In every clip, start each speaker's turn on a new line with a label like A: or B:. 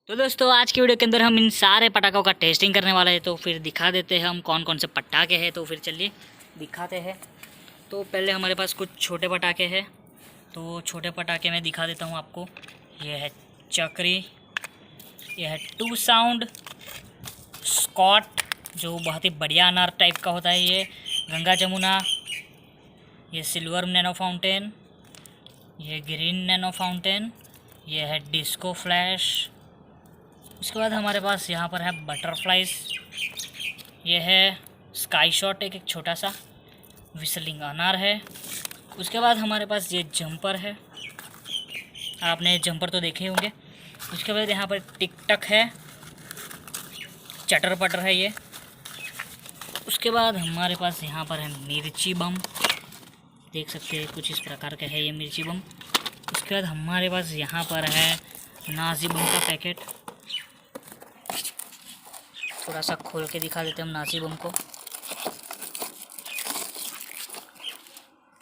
A: तो दोस्तों आज की वीडियो के अंदर हम इन सारे पटाखों का टेस्टिंग करने वाले हैं। तो फिर दिखा देते हैं हम कौन कौन से पटाखे हैं। तो फिर चलिए दिखाते हैं। तो पहले हमारे पास कुछ छोटे पटाखे हैं। तो छोटे पटाखे मैं दिखा देता हूँ आपको। ये है चक्री, ये है टू साउंड, स्कॉट जो बहुत ही बढ़िया अनार टाइप का होता है, ये गंगा जमुना, ये सिल्वर नैनो फाउंटेन, ये ग्रीन नैनो फाउंटेन, ये है डिस्को फ्लैश। उसके बाद हमारे पास यहाँ पर है बटरफ्लाइज, ये है स्काई शॉट, एक छोटा सा विसलिंग अनार है। उसके बाद हमारे पास ये जंपर है, आपने जंपर तो देखे होंगे। उसके बाद यहाँ पर टिक टक है, चटर पटर है ये। उसके बाद हमारे पास यहाँ पर है मिर्ची बम, देख सकते हैं कुछ इस प्रकार का है ये मिर्ची बम। उसके बाद हमारे पास यहाँ पर है नाजी बम का पैकेट, थोड़ा सा खोल के दिखा देते हैं हम नाजी बम को।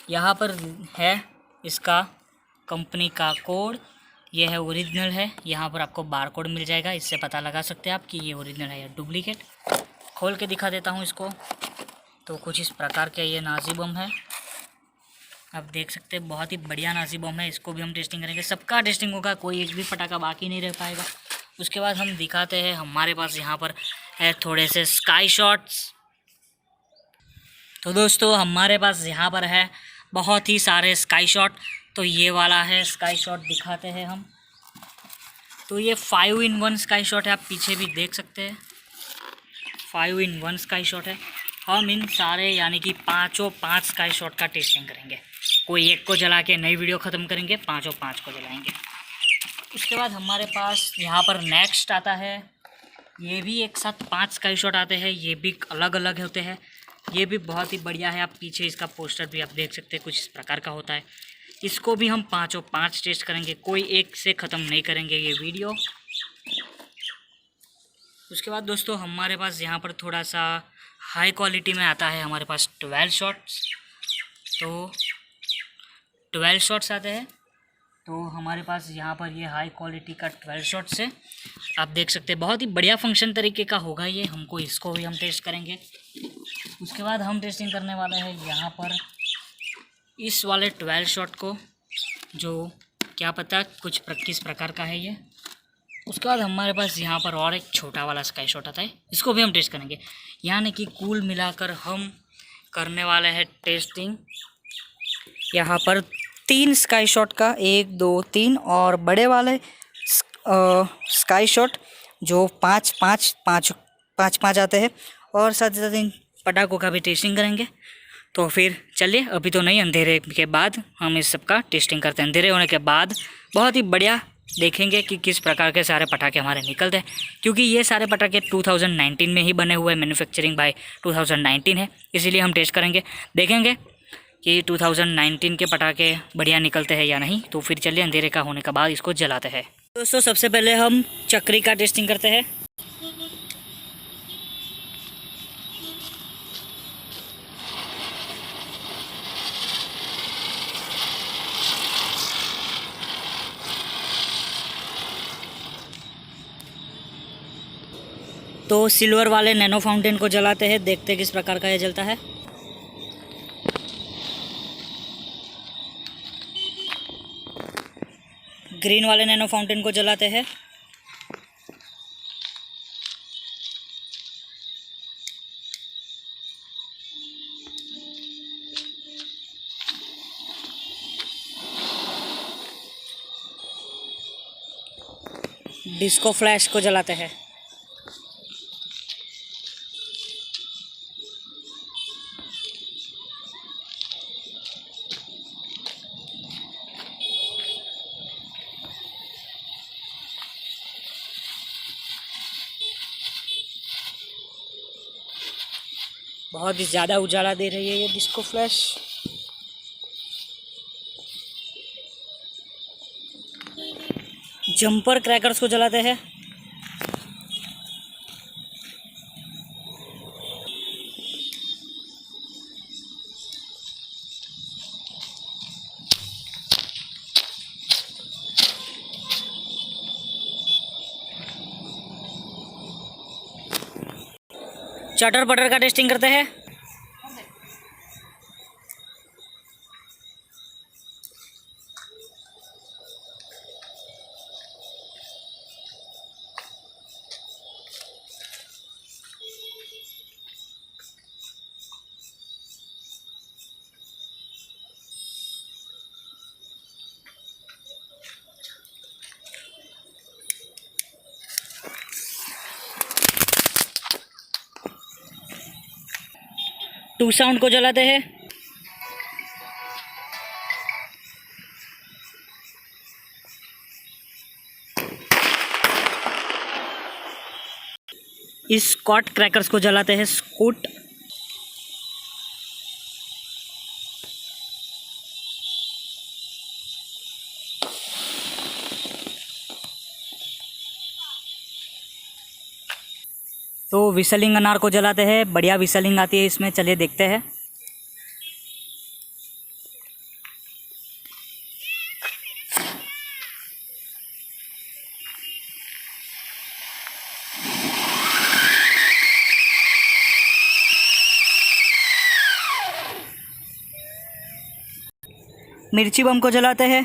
A: यहाँ पर है इसका कंपनी का कोड, ये है ओरिजिनल है। यहाँ पर आपको बार कोड मिल जाएगा, इससे पता लगा सकते हैं आप कि ये ओरिजिनल है या डुप्लीकेट। खोल के दिखा देता हूँ इसको। तो कुछ इस प्रकार का ये नाजी बम है, आप देख सकते हैं बहुत ही बढ़िया नाजी बम है। इसको भी हम टेस्टिंग करेंगे, सबका टेस्टिंग होगा, कोई एक भी पटाखा बाकी नहीं रह पाएगा। उसके बाद हम दिखाते हैं हमारे पास यहाँ पर है थोड़े से स्काई शॉट्स। तो दोस्तों हमारे पास यहाँ पर है बहुत ही सारे स्काई शॉट। तो ये वाला है स्काई शॉट, दिखाते हैं हम। तो ये 5-in-1 स्काई शॉट है, आप पीछे भी देख सकते हैं 5-in-1 स्काई शॉट है। हम इन सारे यानी कि पाँचों 5 स्काई शॉट का टेस्टिंग करेंगे। कोई एक को जला के नई वीडियो ख़त्म करेंगे, पाँचों 5 को जलाएंगे। उसके बाद हमारे पास यहाँ पर नेक्स्ट आता है, ये भी एक साथ 5 स्काई शॉट आते हैं, ये भी अलग अलग होते हैं, ये भी बहुत ही बढ़िया है। आप पीछे इसका पोस्टर भी आप देख सकते हैं, कुछ इस प्रकार का होता है। इसको भी हम पाँचों 5 टेस्ट करेंगे, कोई एक से ख़त्म नहीं करेंगे ये वीडियो। उसके बाद दोस्तों हमारे पास यहाँ पर थोड़ा सा हाई क्वालिटी में आता है, हमारे पास 12 शॉट्स। तो 12 शॉट्स आते हैं। तो हमारे पास यहाँ पर ये हाई क्वालिटी का 12 शॉट्स है, आप देख सकते हैं बहुत ही बढ़िया फंक्शन तरीके का होगा ये। हमको इसको भी हम टेस्ट करेंगे। उसके बाद हम टेस्टिंग करने वाले हैं यहाँ पर इस वाले 12 शॉट को, जो क्या पता कुछ किस प्रकार का है ये। उसके बाद हमारे पास यहाँ पर और एक छोटा वाला स्काई शॉट आता है, इसको भी हम टेस्ट करेंगे। यानी कि कुल मिलाकर हम करने वाले हैं टेस्टिंग यहाँ पर 3 स्काई शॉट का, 1 2 3, और बड़े वाले स्काई शॉट जो 5 आते हैं। और साथ ही साथ इन पटाखों का भी टेस्टिंग करेंगे। तो फिर चलिए, अभी तो नहीं, अंधेरे के बाद हम इस सब का टेस्टिंग करते हैं। अंधेरे होने के बाद बहुत ही बढ़िया देखेंगे कि किस प्रकार के सारे पटाखे हमारे निकलते हैं, क्योंकि ये सारे पटाखे 2019 में ही बने हुए, मैन्युफैक्चरिंग बाय 2019 है, इसीलिए हम टेस्ट करेंगे, देखेंगे कि 2019 के पटाखे बढ़िया निकलते हैं या नहीं। तो फिर चलिए अंधेरे का होने के बाद इसको जलाते हैं। दोस्तों सबसे पहले हम चक्री का टेस्टिंग करते हैं। तो सिल्वर वाले नैनो फाउंटेन को जलाते हैं, देखते हैं किस प्रकार का ये जलता है। ग्रीन वाले नैनो फाउंटेन को जलाते हैं। डिस्को फ्लैश को जलाते हैं। बहुत ही ज़्यादा उजाला दे रही है ये डिस्को फ्लैश। जंपर क्रैकर्स को जलाते हैं। चटर बटर का टेस्टिंग करते हैं। टू साउंड को जलाते हैं। इस स्कॉट क्रैकर्स को जलाते हैं। स्कूट। तो विसलिंग अनार को जलाते हैं। बढ़िया विसलिंग आती है इसमें, चलिए देखते हैं। मिर्ची बम को जलाते हैं।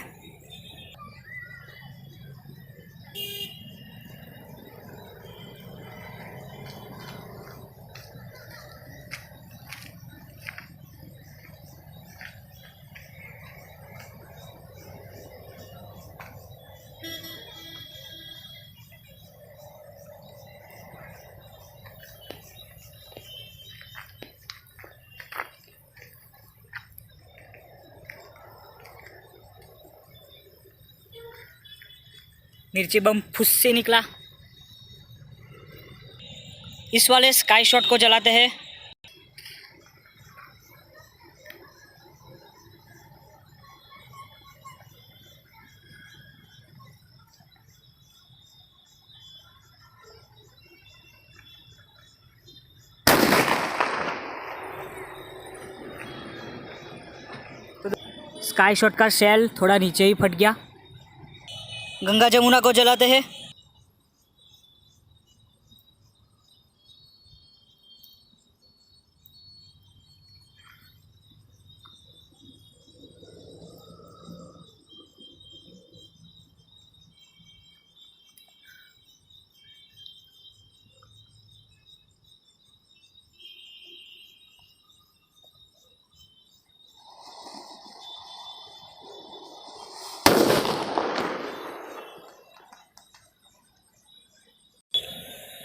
A: मिर्ची बम फुस से निकला। इस वाले स्काई शॉट को जलाते हैं। स्काई शॉट का शेल थोड़ा नीचे ही फट गया। गंगा जमुना को जलाते हैं।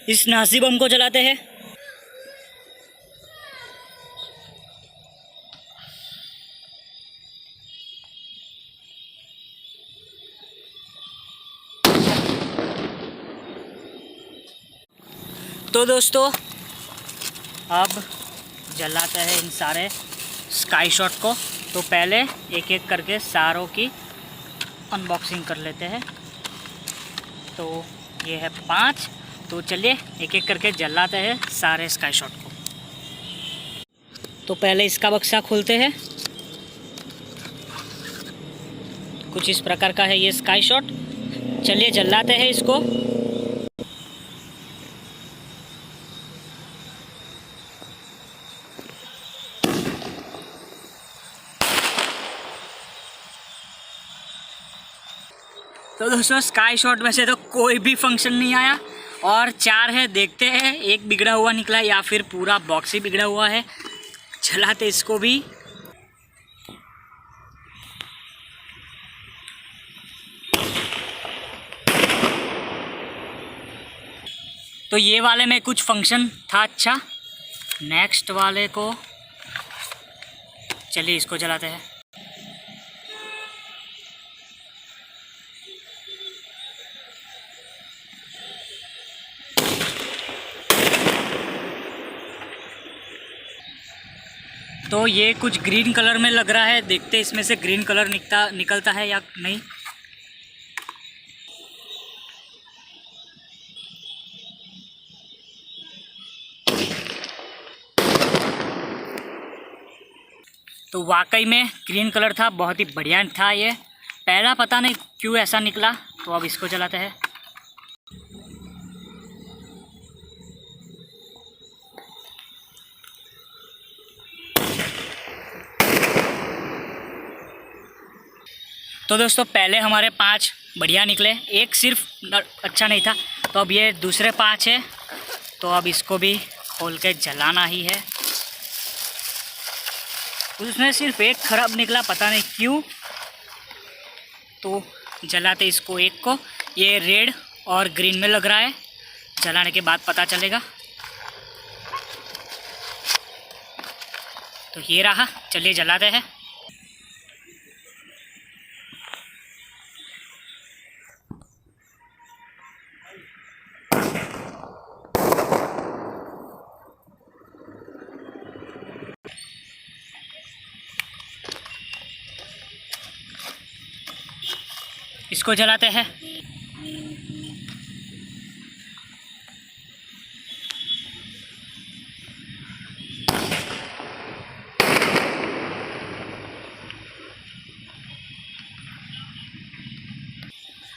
A: इस नासी बम को जलाते हैं। तो दोस्तों अब जलाते हैं इन सारे स्काई शॉट को। तो पहले एक एक करके सारों की अनबॉक्सिंग कर लेते हैं। तो ये है 5। तो चलिए एक एक करके जलाते हैं सारे स्काई शॉट को। तो पहले इसका बक्सा खोलते हैं। कुछ इस प्रकार का है ये स्काई शॉट। चलिए जलाते हैं इसको। तो दोस्तों स्काई शॉट में से तो कोई भी फंक्शन नहीं आया और 4 है। देखते हैं एक बिगड़ा हुआ निकला या फिर पूरा बॉक्स ही बिगड़ा हुआ है। चलाते इसको भी। तो ये वाले में कुछ फंक्शन था अच्छा। नेक्स्ट वाले को चलिए इसको जलाते हैं। तो ये कुछ ग्रीन कलर में लग रहा है। देखते इसमें से ग्रीन कलर निकलता है या नहीं। तो वाकई में ग्रीन कलर था, बहुत ही बढ़िया था ये। पहला पता नहीं क्यों ऐसा निकला। तो अब इसको जलाते हैं। तो दोस्तों पहले हमारे 5 बढ़िया निकले, एक सिर्फ अच्छा नहीं था, तो अब ये दूसरे 5 है, तो अब इसको भी खोल के जलाना ही है। उसमें सिर्फ एक खराब निकला, पता नहीं क्यों, तो जलाते इसको एक को। ये रेड और ग्रीन में लग रहा है, जलाने के बाद पता चलेगा। तो ये रहा, चलिए जलाते हैं। इसको जलाते हैं।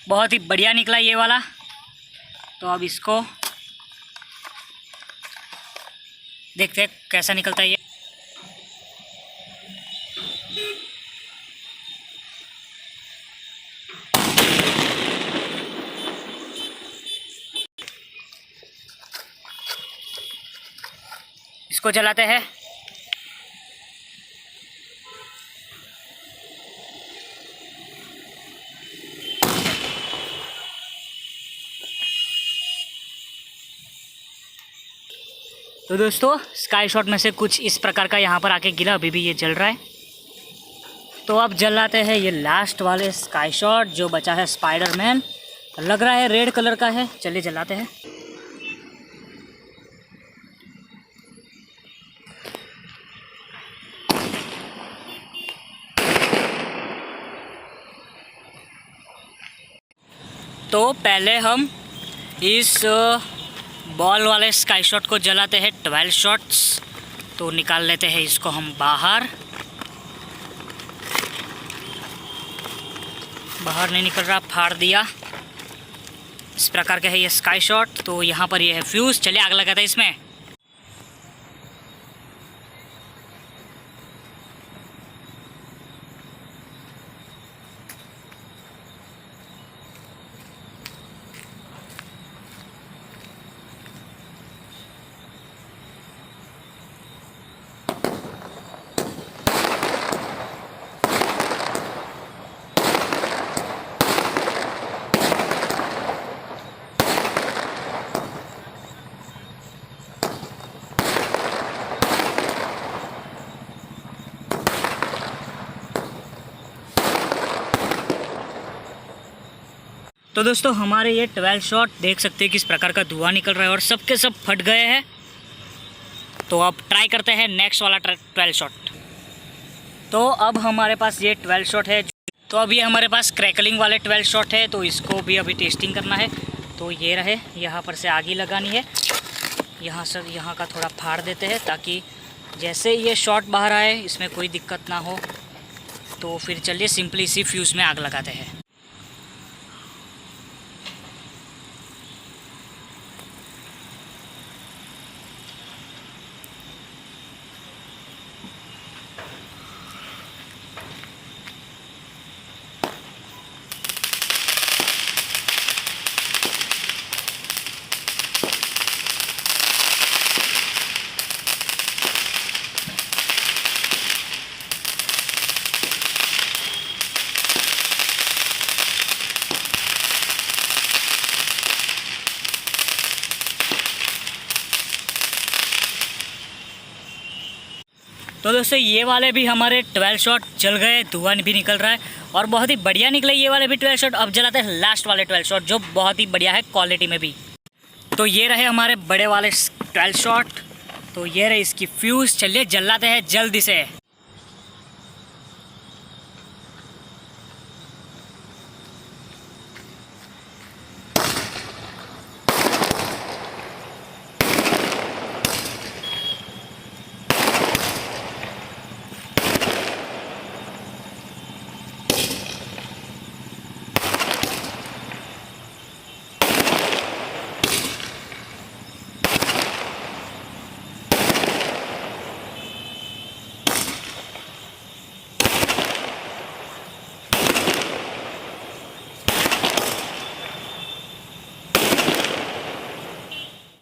A: बहुत ही बढ़िया निकला ये वाला। तो अब इसको देखते हैं कैसा निकलता है ये। इसको जलाते हैं। तो दोस्तों स्काई शॉट में से कुछ इस प्रकार का यहाँ पर आके गिरा, अभी भी ये जल रहा है। तो अब जलाते हैं ये लास्ट वाले स्काई शॉट जो बचा है स्पाइडरमैन, लग रहा है रेड कलर का है। चलिए जलाते हैं। तो पहले हम इस बॉल वाले स्काई शॉट को जलाते हैं, 12 शॉट्स। तो निकाल लेते हैं इसको हम बाहर। बाहर नहीं निकल रहा, फाड़ दिया। इस प्रकार का है ये स्काई शॉट। तो यहाँ पर ये है फ्यूज़। चलिए आग लगाते हैं इसमें। तो दोस्तों हमारे ये 12 शॉट देख सकते हैं किस प्रकार का धुआं निकल रहा है और सबके सब फट गए हैं। तो अब ट्राई करते हैं नेक्स्ट वाला 12 शॉट। तो अब हमारे पास ये 12 शॉट है। तो अब ये हमारे पास क्रैकलिंग वाले 12 शॉट है, तो इसको भी अभी टेस्टिंग करना है। तो ये रहे, यहाँ पर से आग ही लगानी है। यहाँ से यहाँ का थोड़ा फाड़ देते हैं ताकि जैसे ये शॉट बाहर आए इसमें कोई दिक्कत ना हो। तो फिर चलिए सिंपली इसी फ्यूज़ में आग लगाते हैं। तो दोस्तों ये वाले भी हमारे 12 शॉट जल गए, धुआं भी निकल रहा है और बहुत ही बढ़िया निकले ये वाले भी 12 शॉट। अब जलाते हैं लास्ट वाले 12 शॉट जो बहुत ही बढ़िया है क्वालिटी में भी। तो ये रहे हमारे बड़े वाले 12 शॉट। तो ये रहे इसकी फ्यूज़। चलिए जलाते हैं जल्दी से।